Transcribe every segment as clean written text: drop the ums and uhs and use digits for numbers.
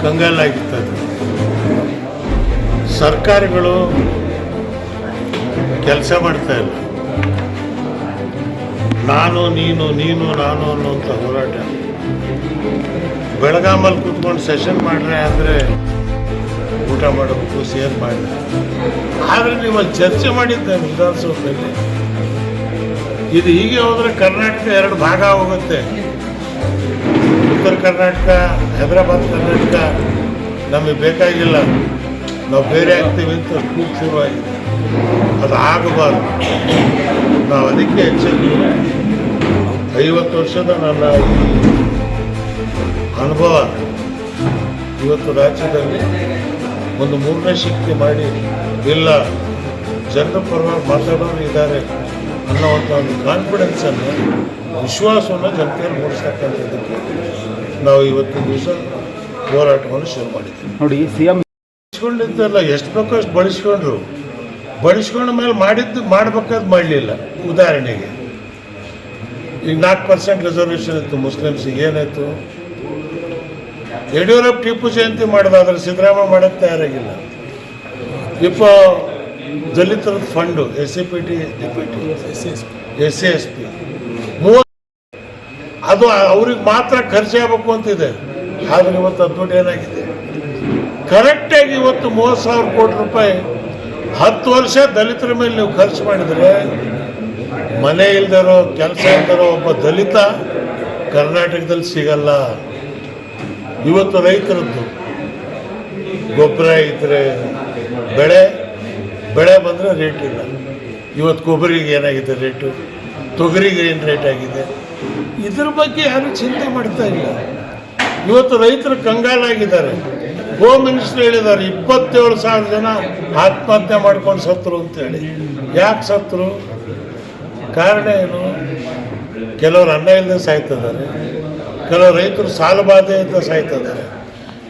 ಕಂಗಾಲಾಗಿರ್ತದೆ. ಸರ್ಕಾರಗಳು ಕೆಲಸ ಮಾಡ್ತಾ ಇಲ್ಲ. ನಾನು ನೀನು ನೀನು ನಾನು ಅನ್ನುವಂಥ ಹೋರಾಟ. ಬೆಳಗಾಮಲ್ಲಿ ಕೂತ್ಕೊಂಡು ಸೆಷನ್ ಮಾಡ್ರೆ ಅಂದರೆ ಊಟ ಮಾಡಬೇಕು, ಸೇರ್ ಮಾಡಿ. ಆದರೆ ನೀವಲ್ಲಿ ಚರ್ಚೆ ಮಾಡಿದ್ದೇನೆ ವಿಧಾನಸೌಧದಲ್ಲಿ. ಇದು ಹೀಗೆ ಹೋದರೆ ಕರ್ನಾಟಕ ಎರಡು ಭಾಗ ಹೋಗುತ್ತೆ. ಉತ್ತರ ಕರ್ನಾಟಕ, ಹೈದರಾಬಾದ್ ಕರ್ನಾಟಕ ನಮಗೆ ಬೇಕಾಗಿಲ್ಲ, ನಾವು ಬೇರೆ ಆಗ್ತೀವಿ ಅಂತ ಕೂಗ್ ಶುರುವಾಗಿದೆ. ಅದು ಆಗಬಾರ್ದು. ನಾವು ಅದಕ್ಕೆ ಹೆಚ್ಚಾಗಿ 50 ವರ್ಷದ ನನ್ನ ಈ ಅನುಭವ ಇವತ್ತು ರಾಜ್ಯದಲ್ಲಿ ಒಂದು ಮೂರನೇ ಶಕ್ತಿ ಮಾಡಿ ಇಲ್ಲ ಜನರ ಪರವಾಗಿ ಮಾತಾಡೋರು ಇದ್ದಾರೆ ಅನ್ನೋವಂಥ ಒಂದು ಕಾನ್ಫಿಡೆನ್ಸನ್ನು, ವಿಶ್ವಾಸವನ್ನು ಜನತೆಯಲ್ಲಿ ಮೂಡಿಸ್ತಕ್ಕಂಥದ್ದಕ್ಕೆ ನಾವು ಇವತ್ತಿನ ದಿವಸ ಹೋರಾಟವನ್ನು ಶುರು ಮಾಡಿದ್ದೀವಿ. ನೋಡಿ, CM ಬಳಸ್ಕೊಂಡಿದ್ದಲ್ಲ, ಎಷ್ಟು ಬೇಕೋ ಅಷ್ಟು ಬಳಸ್ಕೊಂಡ ಮೇಲೆ ಮಾಡಬೇಕಾದ್ ಮಾಡಲಿಲ್ಲ. ಉದಾಹರಣೆಗೆ ಈಗ 4% ರಿಸರ್ವೇಷನ್ ಇತ್ತು ಮುಸ್ಲಿಮ್ಸಿಗೆ, ಏನಾಯಿತು? ಯಡಿಯೂರಪ್ಪ ಟಿಪ್ಪು ಜಯಂತಿ ಮಾಡೋದಾದ್ರೆ ಸಿದ್ದರಾಮಯ್ಯ ಮಾಡೋಕ್ಕೆ ತಯಾರಾಗಿಲ್ಲ. ದಲಿತರ ಫಂಡು SCPT SC ಅದು ಅವ್ರಿಗೆ ಮಾತ್ರ ಖರ್ಚಾಗಬೇಕು ಅಂತಿದೆ. ಆದರೆ ಇವತ್ತು ದುಡ್ಡು ಏನಾಗಿದೆ? ಕರೆಕ್ಟಾಗಿ ಇವತ್ತು 30,000 ಕೋಟಿ ರೂಪಾಯಿ 10 ವರ್ಷ ದಲಿತರ ಮೇಲೆ ನೀವು ಖರ್ಚು ಮಾಡಿದರೆ, ಮನೆ ಇಲ್ದಿರೋ, ಕೆಲಸ ಇಲ್ದಿರೋ ಒಬ್ಬ ದಲಿತ ಕರ್ನಾಟಕದಲ್ಲಿ ಸಿಗಲ್ಲ. ಇವತ್ತು ರೈತರದ್ದು ಗೊಬ್ಬರ ಇದ್ದರೆ ಬೆಳೆ ಬಂದರೆ ರೇಟ್ ಇಲ್ಲ. ಇವತ್ತು ಕೊಬ್ಬರಿಗೆ ಏನಾಗಿದೆ ರೇಟು, ತೊಗರಿಗೆ ಏನು ರೇಟ್ ಆಗಿದೆ, ಇದ್ರ ಬಗ್ಗೆ ಯಾರು ಚಿಂತೆ ಮಾಡ್ತಾ ಇಲ್ಲ. ಇವತ್ತು ರೈತರು ಕಂಗಾಲಾಗಿದ್ದಾರೆ. ಹೋಮ್ ಮಿನಿಸ್ಟರ್ ಹೇಳಿದ್ದಾರೆ 27,000 ಜನ ಆತ್ಮಹತ್ಯೆ ಮಾಡ್ಕೊಂಡು ಸತ್ತರು ಅಂತೇಳಿ. ಯಾಕೆ ಸತ್ತರು? ಕಾರಣ ಏನು? ಕೆಲವರು ಅನ್ನ ಇಲ್ಲದೆ ಸಾಯ್ತಿದ್ದಾರೆ, ಕೆಲವು ರೈತರು ಸಾಲಬಾಧೆಯಿಂದ ಸಾಯ್ತಿದ್ದಾರೆ,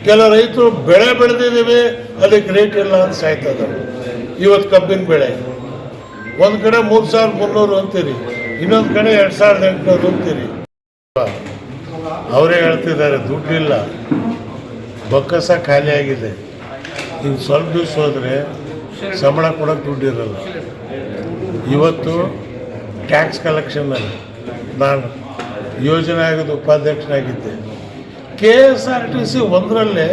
ಕೆಲವು ರೈತರು ಬೆಳೆ ಬೆಳೆದಿದ್ದೀವಿ ಅದಕ್ಕೆ ರೇಟ್ ಇಲ್ಲ ಅಂತ ಸಾಯ್ತಿದ್ದಾರೆ. ಇವತ್ತು ಕಬ್ಬಿನ ಬೆಳೆ ಒಂದು ಕಡೆ 3,300 ಅಂತೀರಿ, ಇನ್ನೊಂದು ಕಡೆ 2,800 ಅಂತೀರಿ. ಅವರೇ ಹೇಳ್ತಿದ್ದಾರೆ ದುಡ್ಡಿಲ್ಲ, ಬೊಕ್ಕಸ ಖಾಲಿಯಾಗಿದೆ. ಇನ್ನು ಸ್ವಲ್ಪ ದಿವಸ ಹೋದರೆ ಸಂಬಳ ಕೊಡೋಕ್ಕೆ ದುಡ್ಡಿರಲ್ಲ. ಇವತ್ತು ಟ್ಯಾಕ್ಸ್ ಕಲೆಕ್ಷನ್ನಲ್ಲಿ ನಾನು ಯೋಜನೆ ಆಗೋದು ಉಪಾಧ್ಯಕ್ಷನಾಗಿದ್ದೆ. KSRTC ಒಂದರಲ್ಲೇ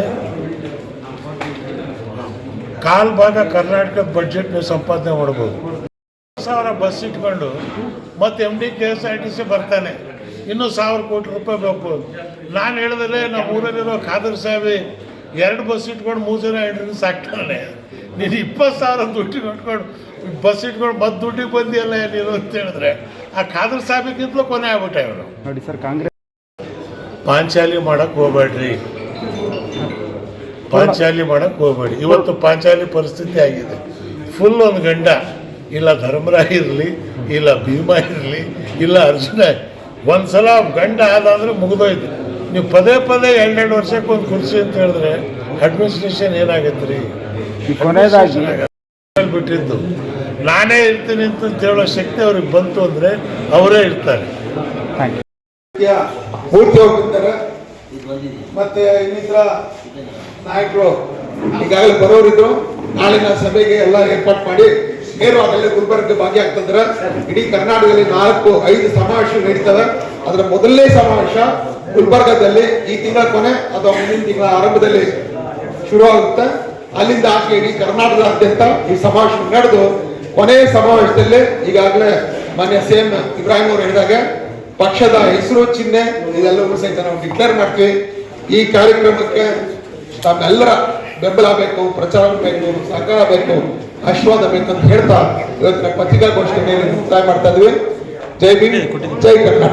ಕಾಲು ಭಾಗ ಕರ್ನಾಟಕದ ಬಡ್ಜೆಟ್ ನೀವು ಸಂಪಾದನೆ ಮಾಡ್ಬೋದು. 1,000 ಬಸ್ ಇಟ್ಕೊಂಡು ಮತ್ತು MD KSRTC ಬರ್ತಾನೆ, ಇನ್ನೂ 1,000 ಕೋಟಿ ರೂಪಾಯಿ ಬೇಕು. ನಾನು ಹೇಳಿದ್ರೆ ನಮ್ಮ ಊರಲ್ಲಿರೋ ಖಾದರ್ ಸಾಹೇಬಿ 2 ಬಸ್ ಇಟ್ಕೊಂಡು 3 ಜನ ಹೆಂಡ್ರನ್ನ ಸಾಕ್ತಾನೆ. ನೀನು 20,000 ದುಡ್ಡು ಇಟ್ಕೊಂಡು ಬಸ್ ಇಟ್ಕೊಂಡು ಮತ್ತೆ ದುಡ್ಡಿಗೆ ಬಂದಿಯಲ್ಲ ನೀನು ಅಂತ ಹೇಳಿದ್ರೆ ಆ ಖಾದರ್ ಸಾಹೇಬಿಗಿಂತಲೂ ಕೊನೆ ಆಗ್ಬಿಟ್ಟೆ ಅವನು. ನೋಡಿ ಸರ್, ಕಾಂಗ್ರೆಸ್ ಪಾಂಚಾಲಿ ಮಾಡಕ್ಕೆ ಹೋಗ್ಬೇಡ್ರಿ, ಪಾಂಚಾಲಿ ಮಾಡಕ್ಕೆ ಹೋಗ್ಬೇಡಿ. ಇವತ್ತು ಪಾಂಚಾಲಿ ಪರಿಸ್ಥಿತಿ ಆಗಿದೆ. ಫುಲ್ ಒಂದು ಗಂಡ, ಇಲ್ಲ ಧರ್ಮರಾಯ ಇರಲಿ, ಇಲ್ಲ ಭೀಮ ಇರಲಿ, ಇಲ್ಲ ಅರ್ಜುನ, ಒಂದು ಸಲ ಗಂಡ ಆದಾದರೆ ಮುಗಿದೋಯ್ತು. ನೀವು ಪದೇ 2 ವರ್ಷಕ್ಕೆ ಒಂದು ಕುರ್ಚಿ ಅಂತ ಹೇಳಿದ್ರೆ ಅಡ್ಮಿನಿಸ್ಟ್ರೇಷನ್ ಏನಾಗತ್ತೆ ರೀ? ಕೊನೆಯದಾಗಿ ಬಿಟ್ಟಿದ್ದು ನಾನೇ ಇರ್ತೀನಿ ಅಂತ ಹೇಳೋ ಶಕ್ತಿ ಅವ್ರಿಗೆ ಬಂತು ಅಂದರೆ ಅವರೇ ಇರ್ತಾರೆ. ಪೂರ್ತಿ ಹೋಗ್ತಿರ್ತಾರೆ. ಮತ್ತೆ ಇನ್ನಿತರ ನಾಯಕರು ಈಗಾಗಲೇ ಬರೋರಿದ್ರು. ನಾಳಿನ ಸಭೆಗೆ ಎಲ್ಲ ಏರ್ಪಾಟ್ ಮಾಡಿ ನೇರವಾಗಿ ಗುಲ್ಬರ್ಗ ಭಾಗಿಯಾಗ್ತಿದ್ರೆ ಇಡೀ ಕರ್ನಾಟಕದಲ್ಲಿ 4-5 ಸಮಾವೇಶ ನಡೀತವೆ. ಅದರ ಮೊದಲನೇ ಸಮಾವೇಶ ಗುಲ್ಬರ್ಗದಲ್ಲಿ ಈ ತಿಂಗಳ ಕೊನೆ ಅಥವಾ ಮುಂದಿನ ತಿಂಗಳ ಆರಂಭದಲ್ಲಿ ಶುರುವಾಗುತ್ತೆ. ಅಲ್ಲಿಂದ ಆಚೆ ಇಡೀ ಕರ್ನಾಟಕದಾದ್ಯಂತ ಈ ಸಮಾವೇಶ ನಡೆದು ಕೊನೆಯ ಸಮಾವೇಶದಲ್ಲಿ ಈಗಾಗಲೇ ಮಾನ್ಯ CM ಇಬ್ರಾಹಿಂ ಅವರು ಹೇಳಿದಾಗ ಪಕ್ಷದ ಹೆಸರು, ಚಿಹ್ನೆ ಇದೆಲ್ಲವೂ ಸಹಿತ ನಾವು ಡಿಕ್ಲೇರ್ ಮಾಡ್ತೀವಿ. ಈ ಕಾರ್ಯಕ್ರಮಕ್ಕೆ ತಮ್ಮೆಲ್ಲರ ಬೆಂಬಲ ಬೇಕು, ಪ್ರಚಾರ ಬೇಕು, ಸಹಕಾರ ಬೇಕು, ಆಶೀರ್ವಾದ ಬೇಕು ಅಂತ ಹೇಳ್ತಾ ಇವತ್ತಿನ ಪತ್ರಿಕಾಗೋಷ್ಠಿಯಲ್ಲಿ ಮುಕ್ತಾಯ ಮಾಡ್ತಾ ಇದ್ವಿ. ಜೈ ಭೀಮ್, ಜೈ ಕರ್ನಾಟಕ.